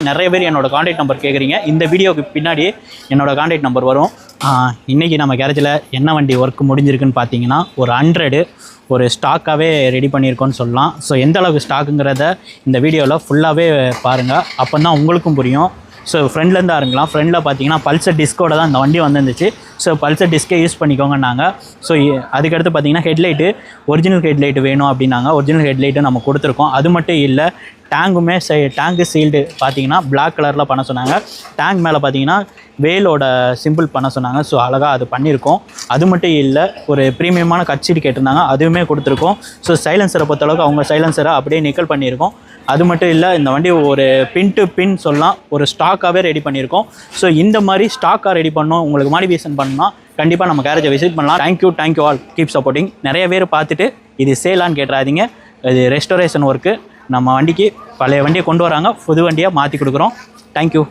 நிறைய பேர் என்னோட காண்டாக்ட் நம்பர் கேட்குறீங்க. இந்த வீடியோக்கு பின்னாடி என்னோட காண்டாக்ட் நம்பர் வரும். இன்றைக்கி நம்ம கேரேஜில் என்ன வண்டி ஒர்க் முடிஞ்சிருக்குன்னு பார்த்தீங்கன்னா ஒரு 100 ஒரு ஸ்டாக்காகவே ரெடி பண்ணியிருக்கோன்னு சொல்லலாம். ஸோ எந்த அளவுக்கு ஸ்டாக்குங்கிறத இந்த வீடியோவில் ஃபுல்லாகவே பாருங்கள், அப்போ தான் உங்களுக்கும் புரியும். ஸோ ஃப்ரெண்ட்லேருந்து ஆரம்பிக்கலாம். ஃப்ரெண்டில் பார்த்தீங்கன்னா பல்சர் டிஸ்கோட தான் இந்த வண்டி வந்துருந்துச்சு. ஸோ பல்சர் டிஸ்கே யூஸ் பண்ணிக்கோங்கன்னாங்க. ஸோ அதுக்கடுத்து பார்த்தீங்கன்னா ஹெட்லைட்டு ஒரிஜினல் ஹெட்லைட்டு வேணும் அப்படின்னாங்க. ஒரிஜினல் ஹெட்லைட்டு நம்ம கொடுத்துருக்கோம். அது மட்டும் இல்லை, டேங்குமே டேங்கு சீல்டு பார்த்தீங்கன்னா பிளாக் கலரில் பண்ண சொன்னாங்க. டேங்க் மேலே பார்த்தீங்கன்னா வேலோட சிம்பிள் பண்ண சொன்னாங்க. ஸோ அழகாக அது பண்ணியிருக்கோம். அது மட்டும் இல்லை, ஒரு ப்ரீமியமான கட்சீடு கேட்டிருந்தாங்க, அதுவுமே கொடுத்துருக்கோம். ஸோ சைலன்சரை பொறுத்தளவுக்கு அவங்க சைலன்சரை அப்படியே நிக்கல் பண்ணியிருக்கோம். அது மட்டும் இல்லை, இந்த வண்டி ஒரு பின் டு பின் சொல்லலாம், ஒரு ஸ்டாக்காகவே ரெடி பண்ணியிருக்கோம். ஸோ இந்த மாதிரி ஸ்டாக்காக ரெடி பண்ணோம், உங்களுக்கு மாடிஃபிகேஷன் பண்ணால் கண்டிப்பாக நம்ம கேரேஜை விசிட் பண்ணலாம். Thank you all, keep supporting. நிறைய பேர் பார்த்துட்டு இது சேலான்னு கேட்டுறாதீங்க. இது ரெஸ்டோரேஷன் ஒர்க்கு. நம்ம வண்டிக்கு பழைய வண்டியை கொண்டு வராங்க, புது வண்டியாக மாற்றி கொடுக்குறோம். தேங்க்யூ.